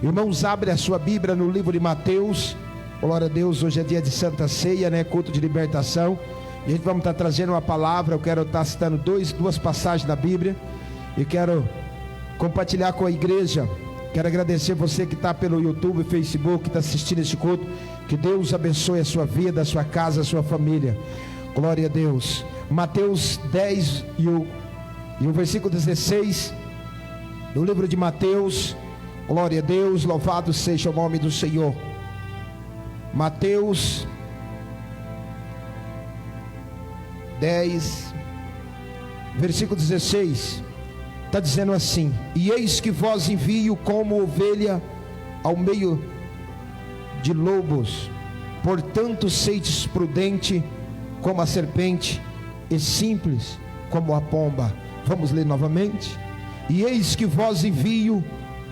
Irmãos, abre a sua Bíblia no livro de Mateus. Glória a Deus, hoje é dia de Santa Ceia, né? Culto de libertação. E a gente vamos estar trazendo uma palavra. Eu quero estar citando duas passagens da Bíblia e quero compartilhar com a igreja. Quero agradecer você que está pelo YouTube, Facebook, que está assistindo esse culto. Que Deus abençoe a sua vida, a sua casa, a sua família. Glória a Deus. Mateus 10 e o versículo 16 do livro de Mateus. Glória a Deus, louvado seja o nome do Senhor. Mateus 10, versículo 16, está dizendo assim: e eis que vos envio como ovelha ao meio de lobos, portanto sedes prudente como a serpente e simples como a pomba. Vamos ler novamente. E eis que vos envio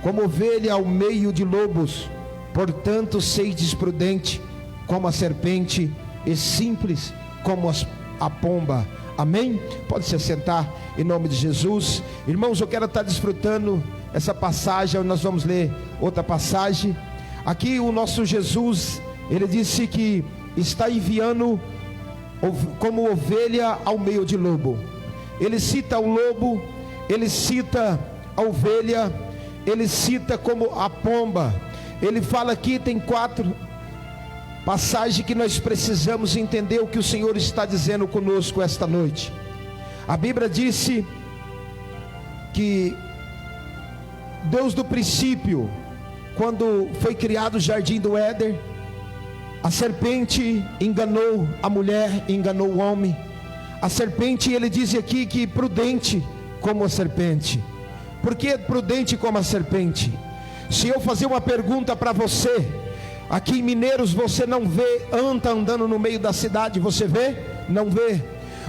como ovelha ao meio de lobos, portanto sedes prudente como a serpente e simples como a pomba. Amém? Pode se assentar em nome de Jesus. Irmãos, eu quero estar desfrutando essa passagem. Nós vamos ler outra passagem. Aqui o nosso Jesus, ele disse que está enviando como ovelha ao meio de lobo. Ele cita o lobo, ele cita a ovelha, ele cita como a pomba. Ele fala aqui, tem 4 passagens que nós precisamos entender o que o Senhor está dizendo conosco esta noite. A Bíblia disse que Deus do princípio, quando foi criado o jardim do Éden, a serpente enganou a mulher, enganou o homem. A serpente, ele diz aqui que prudente como a serpente. Por que prudente como a serpente? Se eu fazer uma pergunta para você, aqui em Mineiros você não vê anta andando no meio da cidade, você vê? Não vê.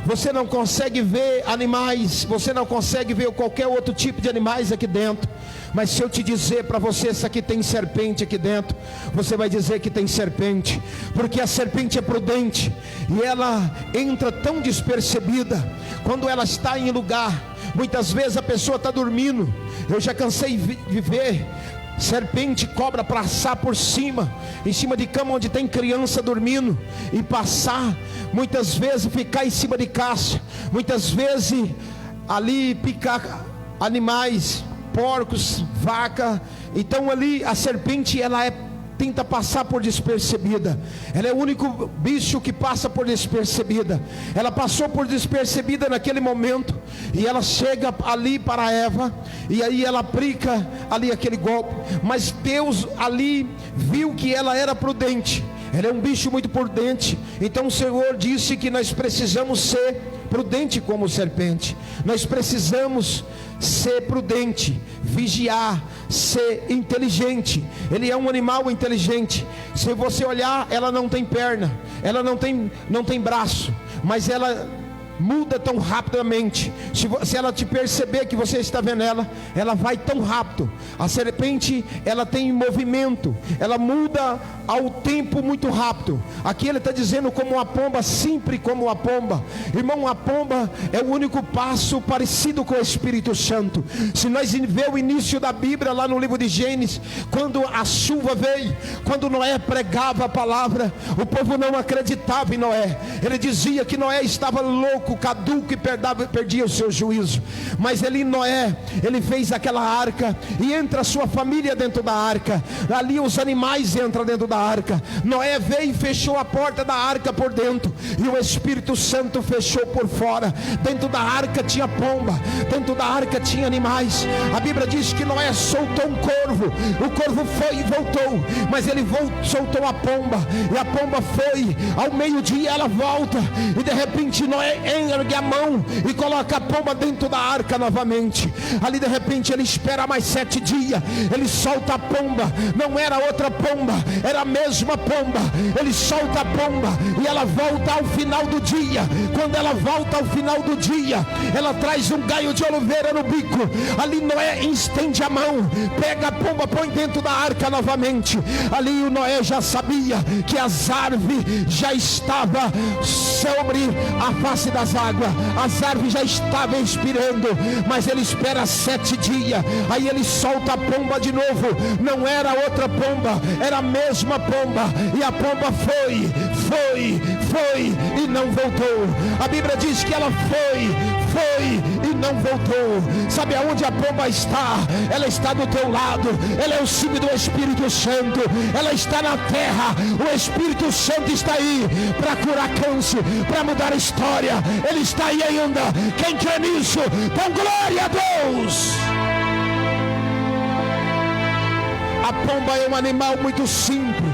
Você não consegue ver animais, você não consegue ver qualquer outro tipo de animais aqui dentro. Mas se eu te dizer para você, se aqui tem serpente aqui dentro, você vai dizer que tem serpente, porque a serpente é prudente e ela entra tão despercebida quando ela está em lugar. Muitas vezes a pessoa está dormindo. Eu já cansei de ver serpente, cobra passar por cima, em cima de cama onde tem criança dormindo, e passar, muitas vezes ficar em cima de caixa, muitas vezes ali picar animais, porcos, vaca. Então ali a serpente, ela tenta passar por despercebida. Ela é o único bicho que passa por despercebida. Ela passou por despercebida naquele momento, e ela chega ali para Eva, e aí ela aplica ali aquele golpe. Mas Deus ali viu que ela era prudente. Ela é um bicho muito prudente. Então o Senhor disse que nós precisamos ser prudente como serpente. Nós precisamos ser prudente, vigiar, ser inteligente. Ele é um animal inteligente. Se você olhar, ela não tem perna, ela não tem braço, mas ela muda tão rapidamente. Se ela te perceber que você está vendo ela vai tão rápido. A serpente, ela tem movimento, ela muda ao tempo muito rápido. Aqui ele está dizendo como uma pomba, sempre como uma pomba. Irmão, a pomba é o único passo parecido com o Espírito Santo. Se nós ver o início da Bíblia lá no livro de Gênesis, quando a chuva veio, quando Noé pregava a palavra, o povo não acreditava em Noé. Ele dizia que Noé estava louco, caduco, e perdia o seu juízo. Mas Noé, ele fez aquela arca, e entra a sua família dentro da arca. Ali os animais entram dentro da arca. Noé veio e fechou a porta da arca por dentro, e o Espírito Santo fechou por fora. Dentro da arca tinha pomba, dentro da arca tinha animais. A Bíblia diz que Noé soltou um corvo. O corvo foi e voltou, mas ele soltou a pomba, e a pomba foi. Ao meio-dia ela volta, e de repente Noé ergue a mão e coloca a pomba dentro da arca novamente. Ali de repente ele espera mais 7 dias, ele solta a pomba. Não era outra pomba, era a mesma pomba. Ele solta a pomba e ela volta volta ao final do dia. Quando ela volta ao final do dia, ela traz um galho de oliveira no bico. Ali Noé estende a mão, pega a pomba, põe dentro da arca novamente. Ali o Noé já sabia que as árvores já estavam sobre a face das águas, as árvores já estavam expirando, mas ele espera 7 dias, aí ele solta a pomba de novo. Não era outra pomba, era a mesma pomba, e a pomba foi e não voltou. A Bíblia diz que ela foi e não voltou. Sabe aonde a pomba está? Ela está do teu lado. Ela é o símbolo do Espírito Santo. Ela está na terra. O Espírito Santo está aí para curar câncer, para mudar a história. Ele está aí ainda. Quem crê nisso, dá glória a Deus. A pomba é um animal muito simples.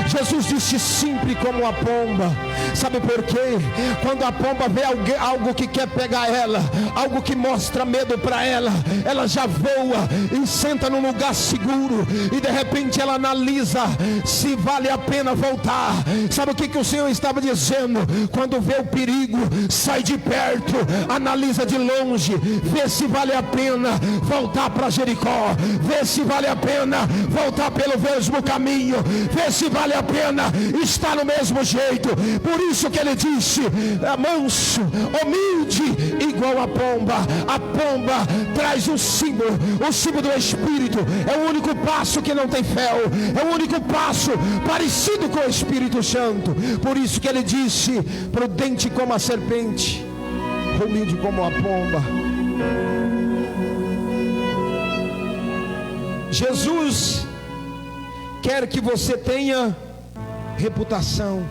Jesus disse simples como a pomba. Sabe por quê? Quando a pomba vê algo que quer pegar ela, algo que mostra medo para ela, ela já voa e senta num lugar seguro, e de repente ela analisa se vale a pena voltar. Sabe o que o Senhor estava dizendo? Quando vê o perigo, sai de perto, analisa de longe, vê se vale a pena voltar para Jericó, vê se vale a pena voltar pelo mesmo caminho, vê se vale a pena estar no mesmo jeito. Por isso que ele disse: é manso, humilde, igual a pomba. A pomba traz o símbolo do Espírito. É o único passo que não tem fel, é o único passo parecido com o Espírito Santo. Por isso que ele disse: prudente como a serpente, humilde como a pomba. Jesus quer que você tenha reputação,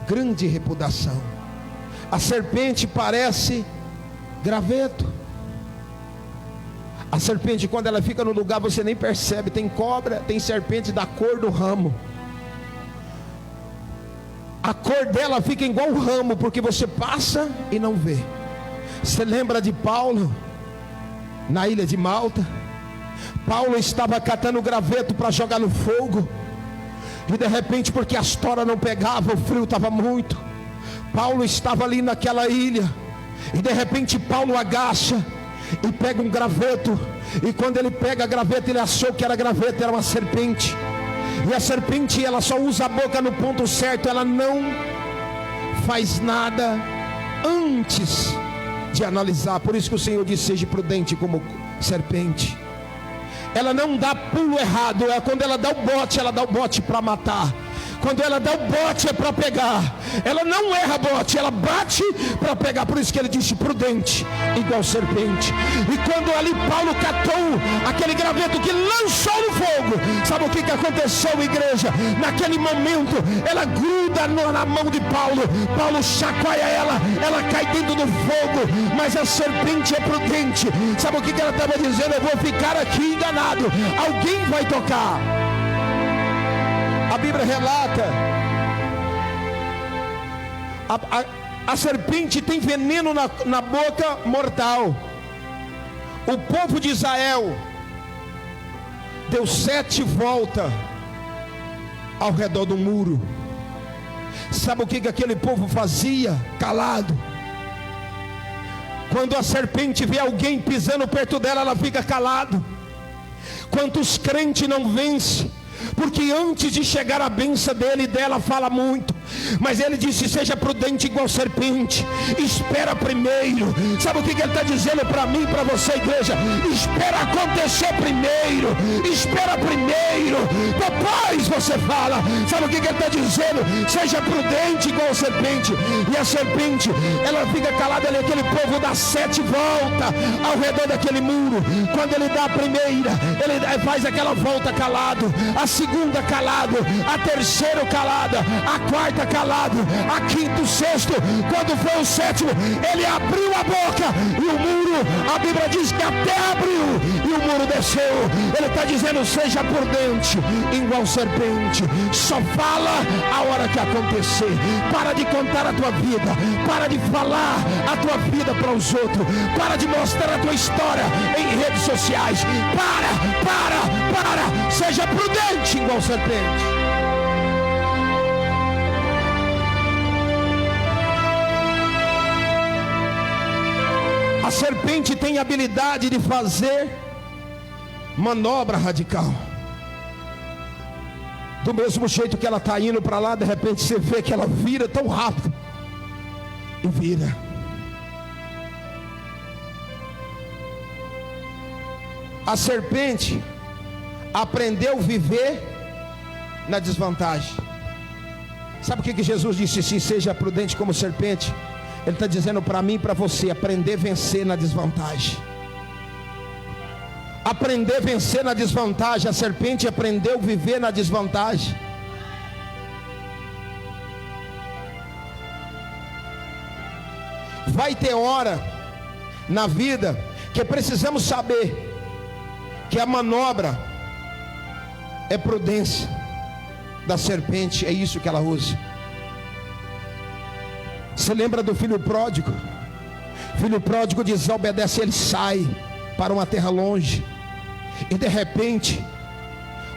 grande reputação. A serpente parece graveto. A serpente, quando ela fica no lugar, você nem percebe. Tem cobra, tem serpente da cor do ramo. A cor dela fica igual o ramo, porque você passa e não vê. Você lembra de Paulo na ilha de Malta? Paulo estava catando graveto para jogar no fogo, e de repente, porque as toras não pegavam, o frio estava muito, Paulo estava ali naquela ilha, e de repente Paulo agacha e pega um graveto. E quando ele pega graveto, ele achou que era graveto, era uma serpente. E a serpente, ela só usa a boca no ponto certo, ela não faz nada antes de analisar. Por isso que o Senhor disse: seja prudente como serpente. Ela não dá pulo errado. Quando ela dá o bote para matar. Quando ela dá o bote é para pegar. Ela não erra bote, ela bate para pegar. Por isso que ele disse: prudente, igual serpente. E quando ali Paulo catou aquele graveto que lançou no fogo, sabe o que aconteceu, igreja? Naquele momento, ela gruda na mão de Paulo. Paulo chacoalha ela cai dentro do fogo. Mas a serpente é prudente. Sabe o que ela estava dizendo? Eu vou ficar aqui enganado, alguém vai tocar. A Bíblia relata, a serpente tem veneno na boca mortal. O povo de Israel deu 7 voltas ao redor do muro. Sabe o que aquele povo fazia? Calado. Quando a serpente vê alguém pisando perto dela, ela fica calado. Quantos crentes não vencem? Porque antes de chegar a bênção dele e dela, fala muito. Mas ele disse: seja prudente igual serpente, espera primeiro. Sabe o que ele está dizendo para mim e para você, igreja? Espera acontecer primeiro, espera primeiro, depois você fala. Sabe o que ele está dizendo? Seja prudente igual serpente. E a serpente, ela fica calada ali. Aquele povo dá 7 voltas ao redor daquele muro. Quando ele dá a primeira, ele faz aquela volta calado, a segunda calado, a terceira calada, a quarta calado, a quinta, o sexto. Quando foi o 7º, ele abriu a boca e o muro, a Bíblia diz que até abriu e o muro desceu. Ele está dizendo: seja prudente igual serpente. Só fala a hora que acontecer. Para de contar a tua vida, para de falar a tua vida para os outros, para de mostrar a tua história em redes sociais. Seja prudente igual serpente. serpente tem a habilidade de fazer manobra radical. Do mesmo jeito que ela está indo para lá, de repente você vê que ela vira tão rápido. E vira. A serpente aprendeu a viver na desvantagem. Sabe o que Jesus disse assim? Seja prudente como serpente. Ele está dizendo para mim e para você: aprender a vencer na desvantagem. Aprender a vencer na desvantagem. A serpente aprendeu a viver na desvantagem. Vai ter hora na vida que precisamos saber que a manobra é prudência da serpente. É isso que ela usa. Você lembra do filho pródigo? Filho pródigo desobedece, ele sai para uma terra longe. E de repente,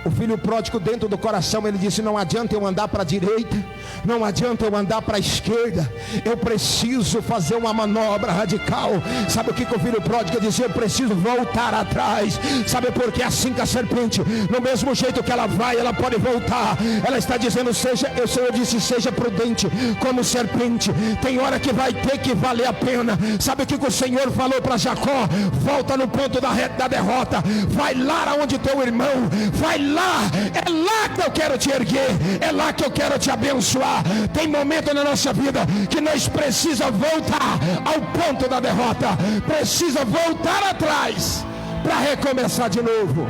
o filho pródigo, dentro do coração, ele disse: não adianta eu andar para a direita, não adianta eu andar para a esquerda, eu preciso fazer uma manobra radical. Sabe o que o filho pródigo dizia? Eu preciso voltar atrás. Sabe por quê? Assim que a serpente, no mesmo jeito que ela vai, ela pode voltar. Ela está dizendo: o Senhor disse: seja prudente como serpente. Tem hora que vai ter que valer a pena. Sabe o que o Senhor falou para Jacó? Volta no ponto da derrota, vai lá onde teu irmão, vai lá, é lá que eu quero te erguer, é lá que eu quero te abençoar. Tem momento na nossa vida que nós precisamos voltar ao ponto da derrota, precisa voltar atrás para recomeçar de novo.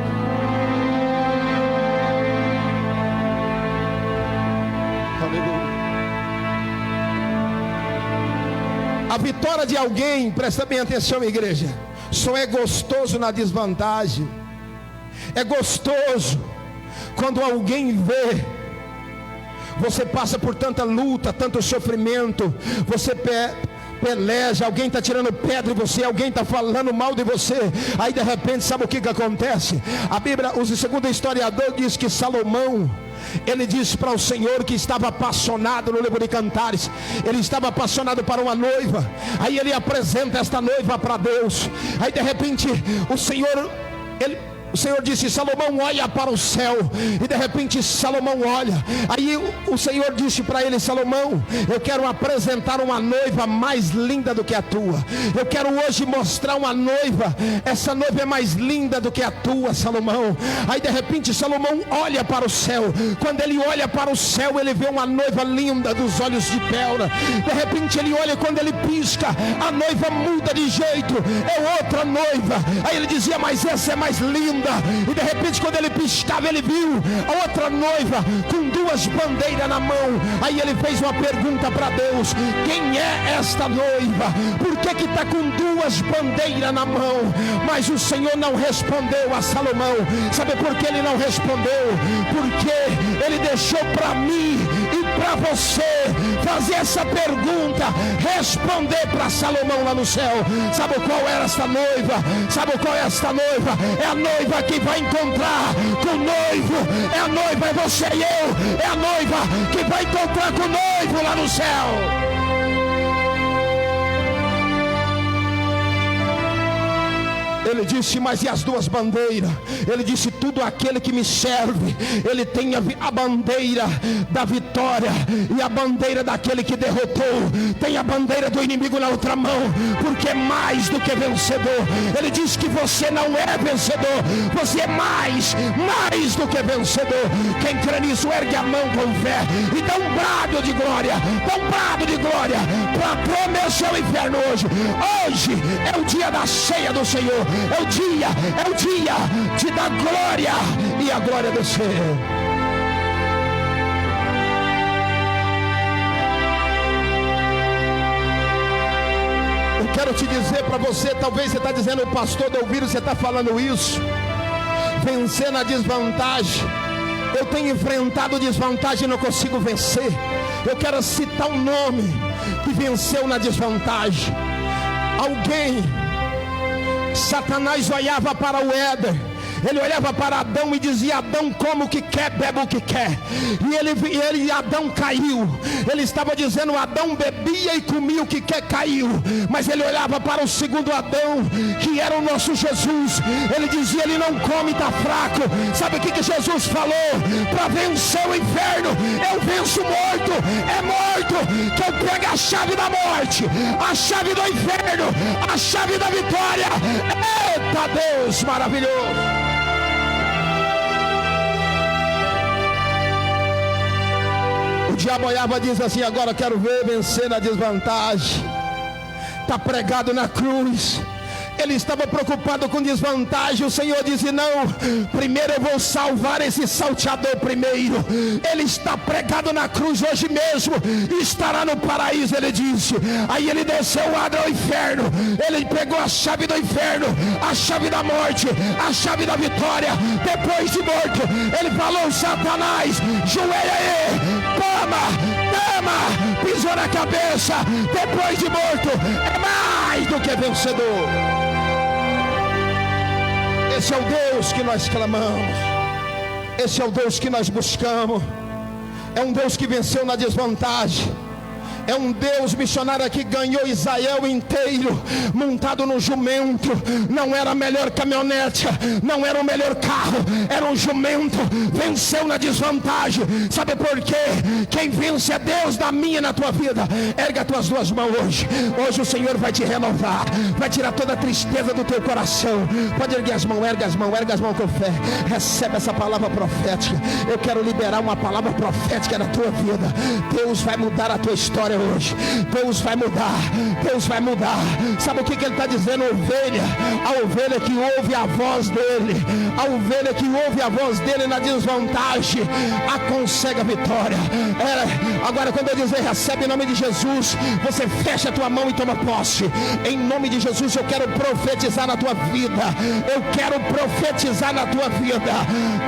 Aleluia. A vitória de alguém, presta bem atenção, igreja, só é gostoso na desvantagem. É gostoso quando alguém vê você passa por tanta luta, tanto sofrimento, você peleja, alguém está tirando pedra em você, alguém está falando mal de você. Aí de repente, sabe o que acontece? A Bíblia, o segundo historiador, diz que Salomão, ele disse para o Senhor que estava apaixonado. No livro de Cantares, ele estava apaixonado para uma noiva. Aí ele apresenta esta noiva para Deus. Aí de repente o Senhor disse: Salomão, olha para o céu. E de repente Salomão olha. Aí o Senhor disse para ele: Salomão, eu quero apresentar uma noiva mais linda do que a tua. Eu quero hoje mostrar uma noiva. Essa noiva é mais linda do que a tua, Salomão. Aí de repente Salomão olha para o céu. Quando ele olha para o céu, ele vê uma noiva linda, dos olhos de pérola. De repente ele olha, quando ele pisca, a noiva muda de jeito, é outra noiva. Aí ele dizia: mas essa é mais linda. E de repente, quando ele piscava, ele viu a outra noiva com duas bandeiras na mão. Aí ele fez uma pergunta para Deus: quem é esta noiva? Por que está com duas bandeiras na mão? Mas o Senhor não respondeu a Salomão. Sabe por que ele não respondeu? Porque ele deixou para mim e para você fazer essa pergunta, responder para Salomão lá no céu. Sabe qual era esta noiva? Sabe qual é esta noiva? É a noiva que vai encontrar com o noivo. É a noiva, é você e eu. É a noiva que vai encontrar com o noivo lá no céu. Ele disse: mas e as duas bandeiras? Ele disse: tudo aquele que me serve, ele tem a bandeira da vitória e a bandeira daquele que derrotou. Tem a bandeira do inimigo na outra mão, porque é mais do que vencedor. Ele disse que você não é vencedor, você é mais do que vencedor. Quem crê nisso, ergue a mão com fé e dá um brado de glória, dá um brado de glória para prometer o inferno hoje. Hoje é o dia da ceia do Senhor. É o dia de dar glória e a glória descer. Eu quero te dizer para você, talvez você está dizendo: o pastor Delviro, você está falando isso, vencer na desvantagem. Eu tenho enfrentado desvantagem e não consigo vencer. Eu quero citar um nome que venceu na desvantagem. Alguém, Satanás olhava para o Éder Ele olhava para Adão e dizia: Adão come o que quer, bebe o que quer. E Adão caiu. Ele estava dizendo: Adão bebia e comia o que quer, caiu. Mas ele olhava para o segundo Adão, que era o nosso Jesus. Ele dizia: ele não come, está fraco. Sabe o que Jesus falou? Para vencer o inferno, eu venço morto. É morto que eu pego a chave da morte, a chave do inferno, a chave da vitória. Eita Deus maravilhoso! O diabo olhava e diz assim: agora eu quero ver vencer na desvantagem. Está pregado na cruz. Ele estava preocupado com desvantagem. O Senhor disse: não, primeiro eu vou salvar esse salteador primeiro. Ele está pregado na cruz hoje mesmo, estará no paraíso, ele disse. Aí ele desceu ao inferno. Ele pegou a chave do inferno, a chave da morte, a chave da vitória. Depois de morto, ele falou: Satanás, joelha aí, toma, pisou na cabeça. Depois de morto, é mais do que vencedor. Esse é o Deus que nós clamamos. Esse é o Deus que nós buscamos. É um Deus que venceu na desvantagem. É um Deus missionário que ganhou Israel inteiro montado no jumento. Não era a melhor caminhonete, não era o melhor carro, era um jumento. Venceu na desvantagem. Sabe por quê? Quem vence é Deus na minha e na tua vida. Erga as tuas duas mãos hoje. Hoje o Senhor vai te renovar, vai tirar toda a tristeza do teu coração. Pode erguer as mãos, erga as mãos com fé. Recebe essa palavra profética. Eu quero liberar uma palavra profética na tua vida. Deus vai mudar a tua história hoje. Deus vai mudar. Deus vai mudar. Sabe o que ele está dizendo? Ovelha, a ovelha que ouve a voz dele, a ovelha que ouve a voz dele na desvantagem, aconsegue a vitória. Agora quando eu dizer recebe em nome de Jesus, você fecha a tua mão e toma posse. Em nome de Jesus eu quero profetizar na tua vida. Eu quero profetizar na tua vida.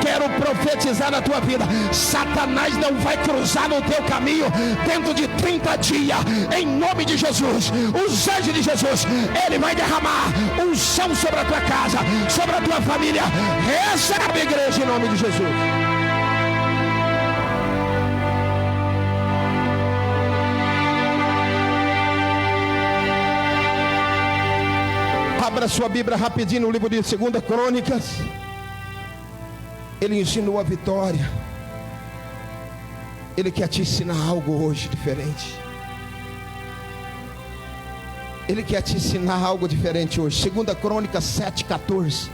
Quero profetizar na tua vida. Satanás não vai cruzar no teu caminho dentro de 30 dias. Em nome de Jesus, os anjos de Jesus, ele vai derramar unção sobre a tua casa, sobre a tua família. Recebe, igreja, em nome de Jesus. Abra sua Bíblia rapidinho no livro de 2 Crônicas. Ele ensinou a vitória. Ele quer te ensinar algo hoje diferente. Ele quer te ensinar algo diferente hoje. 2 Crônicas 7:14.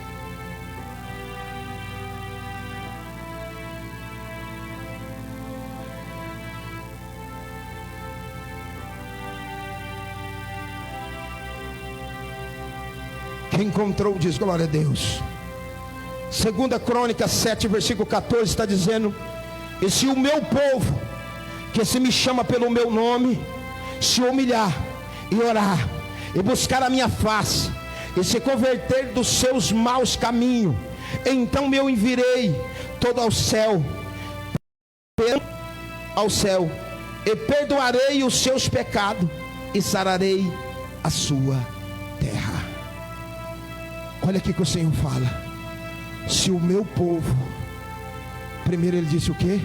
Quem encontrou diz glória a Deus. 2 Crônicas 7, versículo 14 está dizendo: e se o meu povo, que se me chama pelo meu nome, se humilhar e orar, e buscar a minha face, e se converter dos seus maus caminhos, então eu enviarei todo ao céu, e perdoarei os seus pecados, e sararei a sua terra. Olha aqui que o Senhor fala: se o meu povo, primeiro ele disse o quê?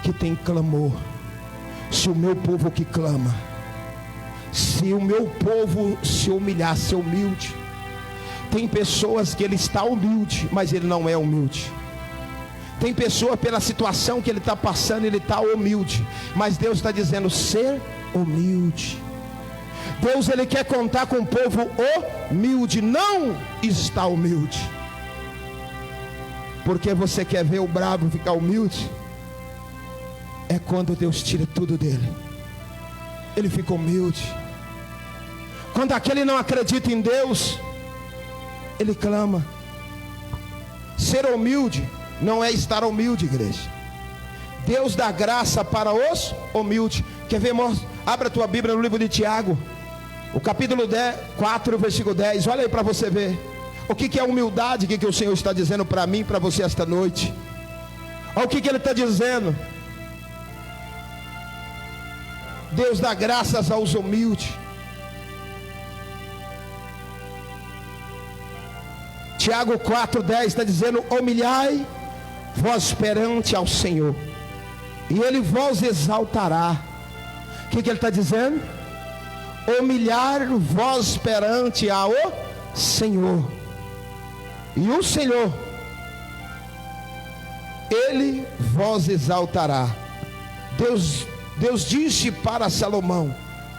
Que tem clamor. Se o meu povo que clama, se o meu povo se humilhar, ser humilde. Tem pessoas que ele está humilde, mas ele não é humilde. Tem pessoa pela situação que ele está passando, ele está humilde, mas Deus está dizendo: ser humilde. Deus ele quer contar com o povo humilde, não está humilde. Porque você quer ver o bravo ficar humilde? É quando Deus tira tudo dele. Ele fica humilde. Quando aquele não acredita em Deus, ele clama. Ser humilde não é estar humilde, igreja. Deus dá graça para os humildes. Quer ver, irmão? Abra a tua Bíblia no livro de Tiago, o capítulo 4, versículo 10. Olha aí para você ver. O que é humildade? O que o Senhor está dizendo para mim, para você esta noite? Olha o que Ele está dizendo. Deus dá graças aos humildes. Tiago 4,10 está dizendo: humilhai vós perante ao Senhor, e Ele vos exaltará. O que Ele está dizendo? Humilhar vós perante ao Senhor, e o Senhor, Ele vos exaltará. Deus disse para Salomão: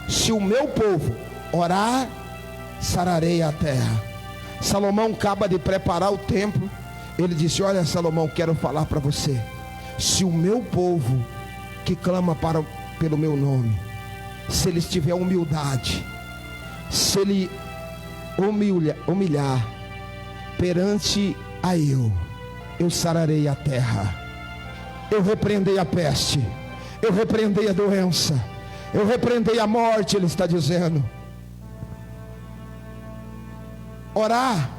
se o meu povo orar, sararei a terra. Salomão acaba de preparar o templo. Ele disse: olha, Salomão, quero falar para você. Se o meu povo que clama pelo meu nome, se eles tiver humildade, se ele humilhar perante a eu sararei a terra. Eu repreendei a peste, eu repreendei a doença, eu repreendei a morte. Ele está dizendo: orar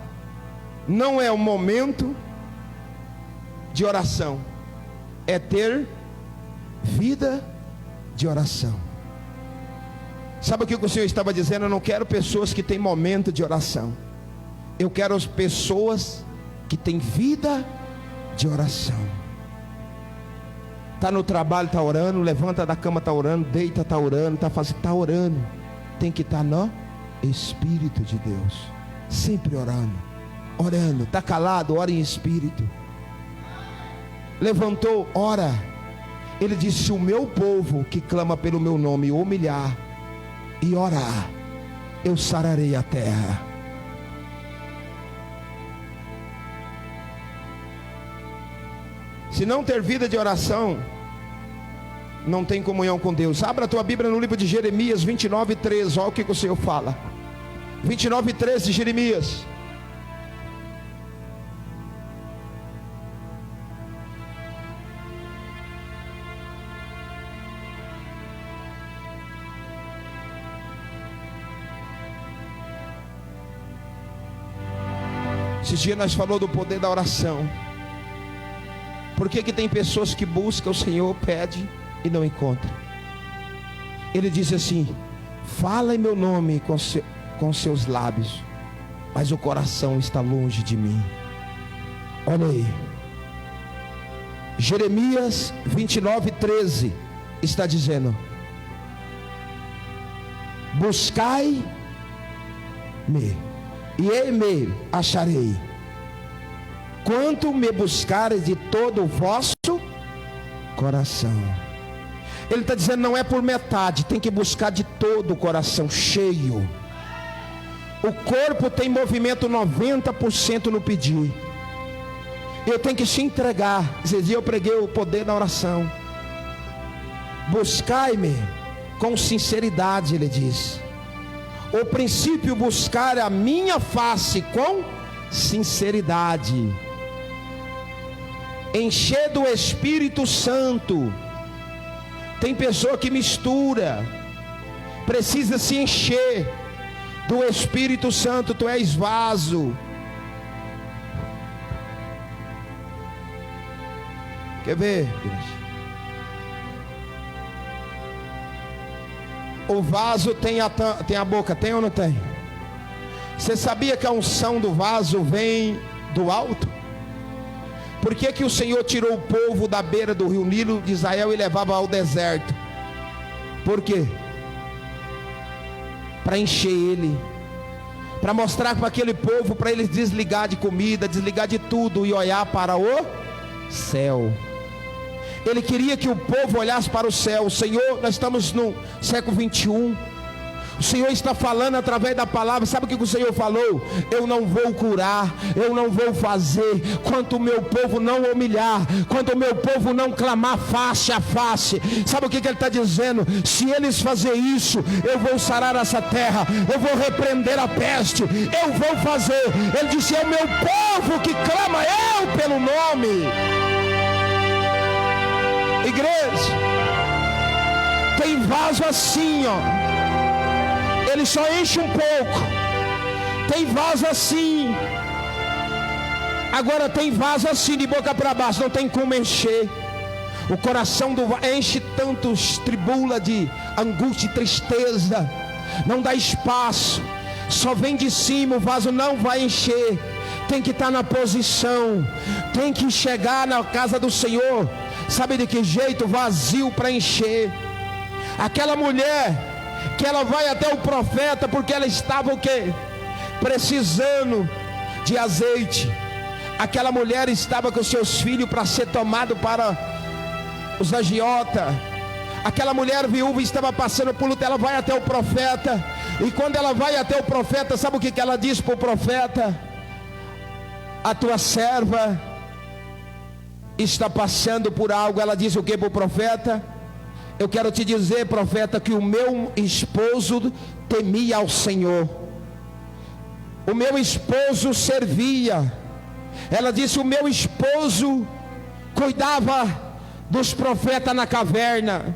não é um momento de oração, é ter vida de oração. Sabe o que o Senhor estava dizendo? Eu não quero pessoas que têm momento de oração, eu quero as pessoas que têm vida de oração. Está no trabalho, está orando, levanta da cama, está orando, deita, está orando, está orando. Tem que estar no Espírito de Deus, sempre orando, está calado, ora em espírito. Levantou, ora. Ele disse: se o meu povo que clama pelo meu nome humilhar e orar, eu sararei a terra. Se não ter vida de oração, não tem comunhão com Deus. Abra a tua Bíblia no livro de Jeremias 29:13. Olha o que o Senhor fala. 29:13 de Jeremias. Esses dias nós falamos do poder da oração. Por que tem pessoas que buscam o Senhor, pede e não encontra? Ele disse assim: fala em meu nome com seus lábios, mas o coração está longe de mim. Olha aí, Jeremias 29:13 está dizendo: buscai-me e me acharei, quanto me buscares de todo o vosso coração. Ele está dizendo: não é por metade, tem que buscar de todo o coração, cheio. O corpo tem movimento 90% no pedir. Eu tenho que se entregar. Esses dias eu preguei o poder da oração. Buscai-me com sinceridade, ele diz. O princípio, buscar a minha face com sinceridade. Encher do Espírito Santo. Tem pessoa que mistura. Precisa se encher do Espírito Santo. Tu és vaso. Quer ver? O vaso tem a boca, tem ou não tem? Você sabia que a unção do vaso vem do alto? Por que o Senhor tirou o povo da beira do rio Nilo de Israel e levava ao deserto? Por quê? Para encher ele, para mostrar para aquele povo, para eles desligar de comida, desligar de tudo e olhar para o céu. Ele queria que o povo olhasse para o céu. O Senhor, nós estamos no século 21. O Senhor está falando através da palavra. Sabe o que o Senhor falou? Eu não vou curar, eu não vou fazer, quanto o meu povo não humilhar, quanto o meu povo não clamar face a face. Sabe o que Ele está dizendo? Se eles fazerem isso, eu vou sarar essa terra, eu vou repreender a peste, eu vou fazer. Ele disse: é o meu povo que clama eu pelo nome. Igreja, tem vaso assim, ó. Ele só enche um pouco. Tem vaso assim. Agora tem vaso assim, de boca para baixo. Não tem como encher. O coração do vaso enche tanto, tribula de angústia e tristeza. Não dá espaço. Só vem de cima, o vaso não vai encher. tem que estar na posição, tem que chegar na casa do Senhor. Sabe de que jeito? Vazio para encher. Aquela mulher que ela vai até o profeta porque ela estava o quê? Precisando de azeite. Aquela mulher estava com seus filhos para ser tomado para os agiotas. Aquela mulher viúva estava passando por luta. Ela vai até o profeta. E quando ela vai até o profeta, sabe o que ela diz para o profeta? A tua serva está passando por algo. Ela diz o que para o profeta? Eu quero te dizer, profeta, que o meu esposo temia ao Senhor. O meu esposo servia. Ela disse: o meu esposo cuidava dos profetas na caverna.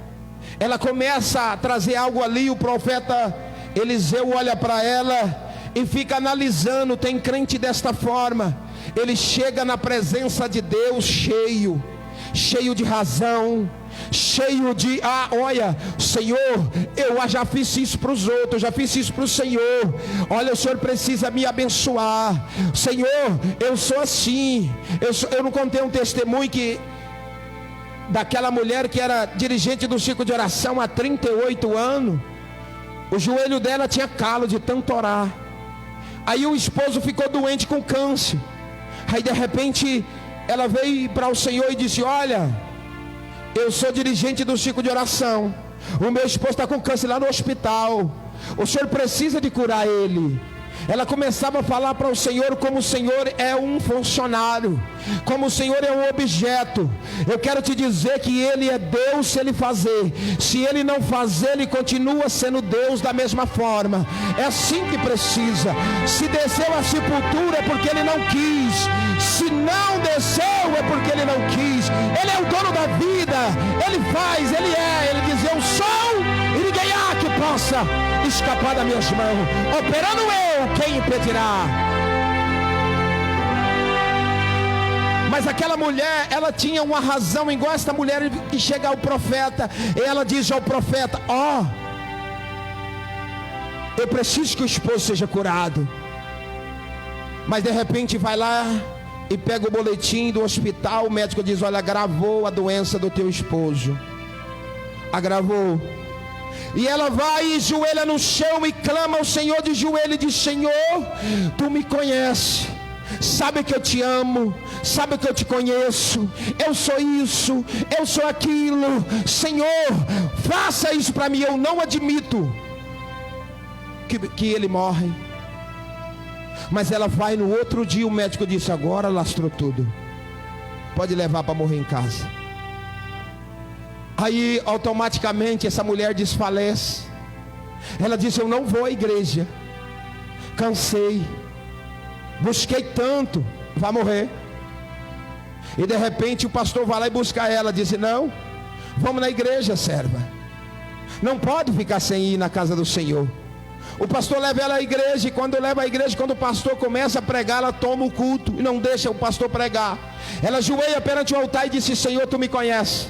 Ela começa a trazer algo ali. O profeta Eliseu olha para ela e fica analisando. Tem crente desta forma. Ele chega na presença de Deus cheio de razão, cheio de, olha, Senhor, eu já fiz isso para os outros, já fiz isso para o Senhor. Olha, o Senhor precisa me abençoar. Senhor, eu sou assim. Eu não contei um testemunho que daquela mulher que era dirigente do ciclo de oração há 38 anos. O joelho dela tinha calo de tanto orar. Aí o esposo ficou doente com câncer. Aí de repente ela veio para o Senhor e disse: olha, eu sou dirigente do ciclo de oração, o meu esposo está com câncer lá no hospital, o Senhor precisa de curar ele. Ela começava a falar para o Senhor como o Senhor é um funcionário, como o Senhor é um objeto. Eu quero te dizer que Ele é Deus se Ele fazer. Se Ele não fazer, Ele continua sendo Deus da mesma forma. É assim que precisa. Se desceu à sepultura é porque Ele não quis. Se não desceu é porque Ele não quis. Ele é o dono da vida. Ele faz, Ele é. Ele diz: eu sou, e ninguém há que possa escapar das minhas mãos. Operando eu, quem impedirá? Mas aquela mulher, ela tinha uma razão, igual esta mulher que chega ao profeta, e ela diz ao profeta: eu preciso que o esposo seja curado. Mas de repente vai lá e pega o boletim do hospital. O médico diz: olha, agravou a doença do teu esposo, agravou. E ela vai e joelha no chão e clama ao Senhor de joelho e diz: Senhor, tu me conheces, sabe que eu te amo, sabe que eu te conheço, eu sou isso, eu sou aquilo. Senhor, faça isso para mim. Eu não admito que ele morre. Mas ela vai no outro dia, o médico disse: agora lastrou tudo, pode levar para morrer em casa. Aí automaticamente essa mulher desfalece. Ela diz: eu não vou à igreja, cansei, busquei tanto, vai morrer. E de repente o pastor vai lá e busca ela, diz: não, vamos na igreja, serva, não pode ficar sem ir na casa do Senhor. O pastor leva ela à igreja, e quando leva à igreja, quando o pastor começa a pregar, ela toma o culto e não deixa o pastor pregar. Ela ajoelha perante o altar e disse: Senhor, tu me conheces,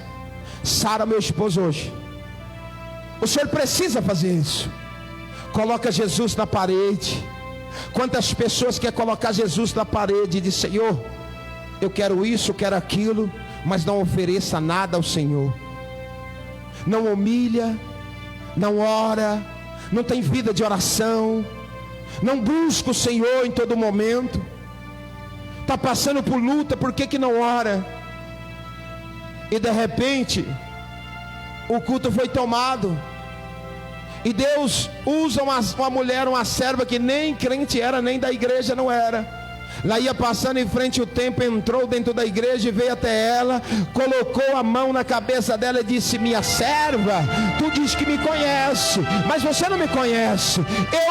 sara meu esposo hoje. O Senhor precisa fazer isso. Coloca Jesus na parede. Quantas pessoas querem colocar Jesus na parede e diz: Senhor, eu quero isso, eu quero aquilo, mas não ofereça nada ao Senhor. Não humilha, não ora, não tem vida de oração, não busca o Senhor em todo momento. Está passando por luta, por que não ora? E de repente o culto foi tomado, e Deus usa uma mulher, uma serva que nem crente era, nem da igreja não era. Lá ia passando em frente o tempo, entrou dentro da igreja e veio até ela, colocou a mão na cabeça dela e disse: minha serva, tu diz que me conhece, mas você não me conhece.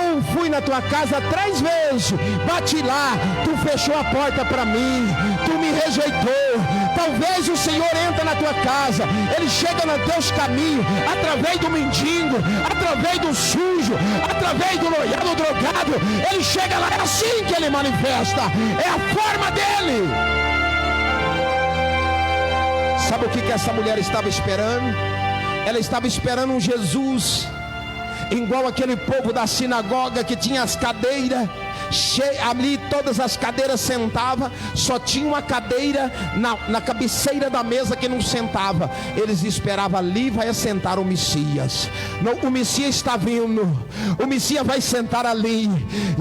Eu fui na tua casa 3 vezes, bati lá, tu fechou a porta para mim, tu me rejeitou. Talvez o Senhor entre na tua casa, Ele chega nos teus caminhos, através do mendigo, através do sujo, através do noiado, drogado. Ele chega lá, é assim que Ele manifesta, é a forma dele. Sabe o que essa mulher estava esperando? Ela estava esperando um Jesus igual aquele povo da sinagoga que tinha as cadeiras, ali todas as cadeiras sentavam, só tinha uma cadeira na cabeceira da mesa que não sentava. Eles esperavam ali, vai assentar o Messias. Não, o Messias está vindo, o Messias vai sentar ali.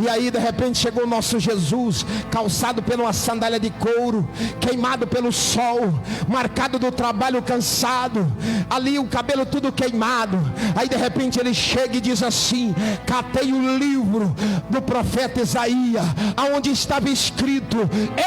E aí de repente chegou o nosso Jesus, calçado por uma sandália de couro, queimado pelo sol, marcado do trabalho, cansado, ali o cabelo tudo queimado. Aí de repente ele chega e diz assim: catei o livro do profeta Isaías, aonde estava escrito: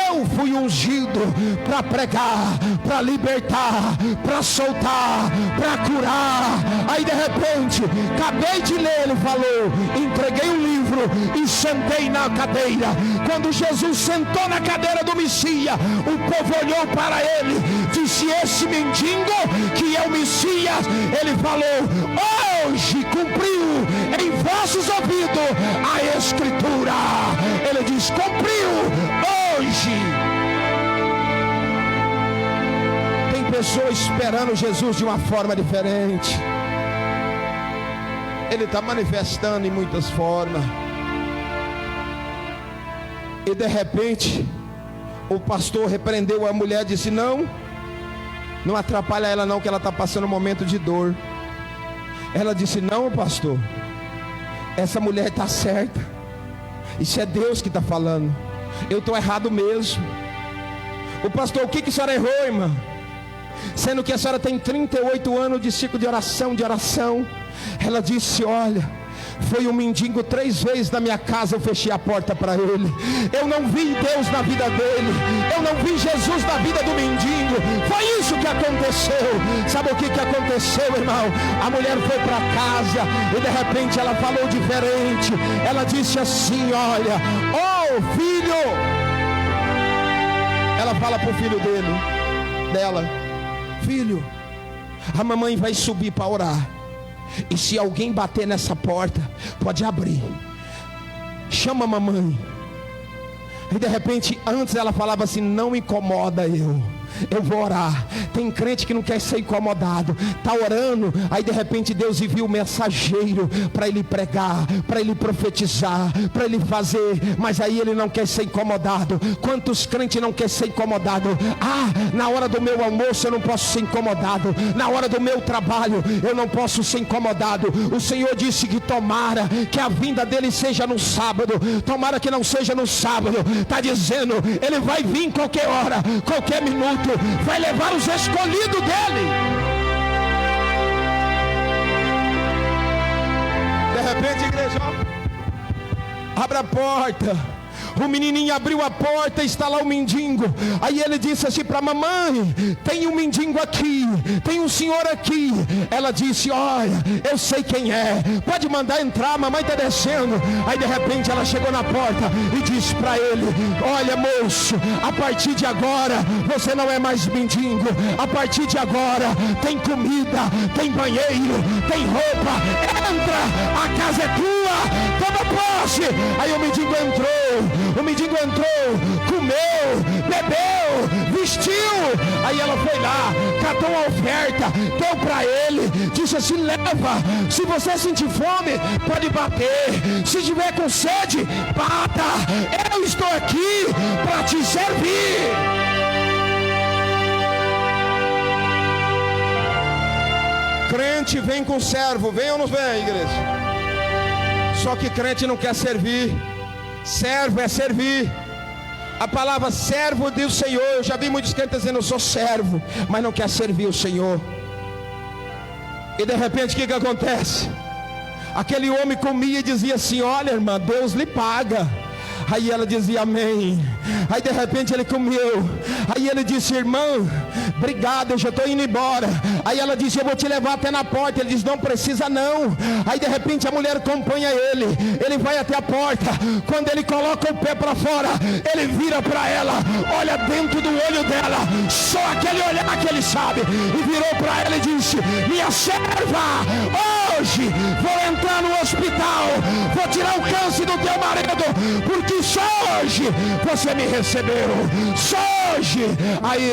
eu fui ungido para pregar, para libertar, para soltar, para curar. Aí de repente, acabei de ler, ele falou, entreguei o livro e sentei na cadeira. Quando Jesus sentou na cadeira do Messias, o povo olhou para ele, disse: esse mendigo que é o Messias. Ele falou: hoje cumpriu em vossos ouvidos a Escritura. Ele diz: cumpriu hoje. Tem pessoas esperando Jesus de uma forma diferente. Ele está manifestando em muitas formas. E de repente o pastor repreendeu a mulher, disse: não atrapalha ela não, que ela está passando um momento de dor. Ela disse: não, pastor, essa mulher está certa, isso é Deus que está falando, eu estou errado mesmo. O pastor: o que a senhora errou, irmã? Sendo que a senhora tem 38 anos de ciclo de oração. Ela disse: olha, foi um mendigo 3 vezes na minha casa, eu fechei a porta para ele. Eu não vi Deus na vida dele, eu não vi Jesus na vida do mendigo. Foi isso que aconteceu. Sabe o que aconteceu, irmão? A mulher foi para casa e de repente ela falou diferente. Ela disse assim: olha, filho. Ela fala para o filho dela: filho, a mamãe vai subir para orar, e se alguém bater nessa porta, pode abrir, chama a mamãe. E de repente, antes ela falava assim: não incomoda eu vou orar. Tem crente que não quer ser incomodado, está orando, aí de repente Deus envia o mensageiro para ele pregar, para ele profetizar, para ele fazer, mas aí ele não quer ser incomodado. Quantos crentes não querem ser incomodado? Na hora do meu almoço eu não posso ser incomodado, na hora do meu trabalho eu não posso ser incomodado. O Senhor disse que tomara que a vinda dele seja no sábado, tomara que não seja no sábado. Está dizendo, ele vai vir qualquer hora, qualquer minuto, vai levar os escolhidos dele. De repente, igreja, abre a porta. O menininho abriu a porta, está lá o mendigo. Aí ele disse assim para a mamãe: tem um mendigo aqui, tem um senhor aqui. Ela disse: olha, eu sei quem é, pode mandar entrar, a mamãe está descendo. Aí de repente ela chegou na porta e disse para ele: olha, moço, a partir de agora você não é mais mendigo. A partir de agora tem comida, tem banheiro, tem roupa. Entra, a casa é tua, toma posse. Aí o mendigo entrou, comeu, bebeu, vestiu. Aí ela foi lá, catou a oferta, deu para ele, disse assim: leva, se você sentir fome, pode bater, se tiver com sede, bata, eu estou aqui para te servir. Crente vem com servo, vem ou não vem, igreja? Só que crente não quer servir. Servo é servir. A palavra servo diz o Senhor. Eu já vi muitos crentes dizendo: eu sou servo, mas não quer servir o Senhor. E de repente o que acontece? Aquele homem comia e dizia assim: olha, irmã, Deus lhe paga. Aí ela dizia: amém. Aí de repente ele comeu. Aí ele disse: irmã, obrigado, eu já estou indo embora. Aí ela disse: eu vou te levar até na porta. Ele diz: não precisa não. Aí de repente a mulher acompanha ele. Ele vai até a porta. Quando ele coloca o pé para fora, ele vira para ela, olha dentro do olho dela, só aquele olhar que ele sabe, e virou para ela e disse: minha serva, hoje vou entrar no hospital, vou tirar o câncer do teu marido, porque só hoje você me recebeu, só hoje. Aí,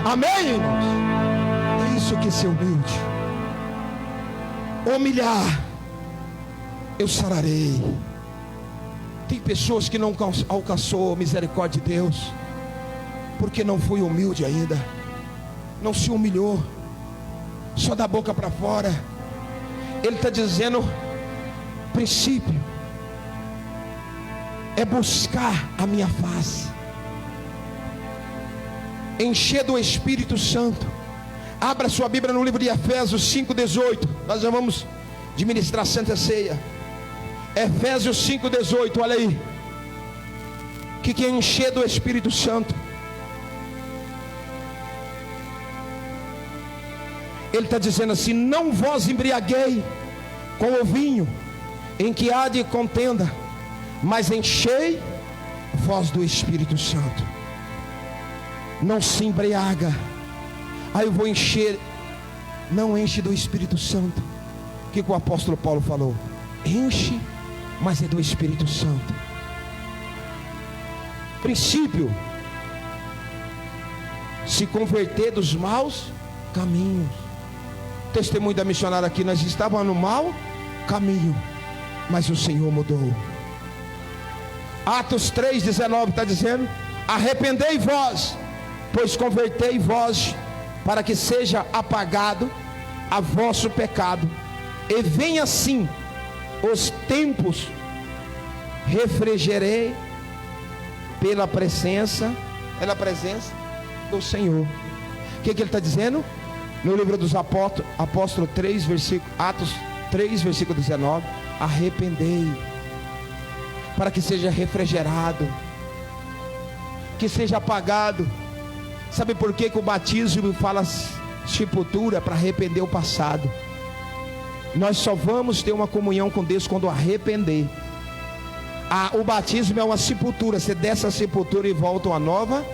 amém? É isso que é ser humilde. Humilhar, eu sararei. Tem pessoas que não alcançou misericórdia de Deus porque não foi humilde ainda, não se humilhou, só da boca para fora. Ele está dizendo: princípio é buscar a minha face, encher do Espírito Santo. Abra sua Bíblia no livro de Efésios 5:18. Nós já vamos administrar a Santa Ceia. Efésios 5:18, olha aí. O que é encher do Espírito Santo? Ele está dizendo assim: não vos embriaguei com o vinho em que há de contenda, mas enchei vós do Espírito Santo. Não se embriaga. Aí eu vou encher. Não enche do Espírito Santo. O que o apóstolo Paulo falou? Enche, mas é do Espírito Santo. Princípio: se converter dos maus caminhos. Testemunho da missionária aqui: nós estávamos no mau caminho, mas o Senhor mudou. Atos 3:19 está dizendo: arrependei vós, pois convertei vós, para que seja apagado a vosso pecado, e venha assim os tempos, refrigerei pela presença do Senhor. O que ele está dizendo? No livro dos apóstolos 3, Atos 3, versículo 19: arrependei, para que seja refrigerado, que seja apagado. Sabe por que o batismo fala sepultura? Para arrepender o passado. Nós só vamos ter uma comunhão com Deus quando arrepender. O batismo é uma sepultura. Você desce a sepultura e volta uma nova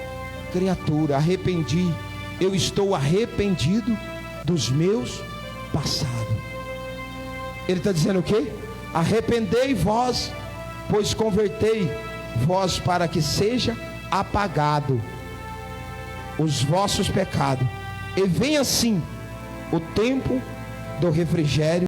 criatura. Arrependi. Eu estou arrependido dos meus passados. Ele está dizendo o quê? Arrependei vós, pois convertei vós, para que seja apagado os vossos pecados, e venha assim o tempo do refrigério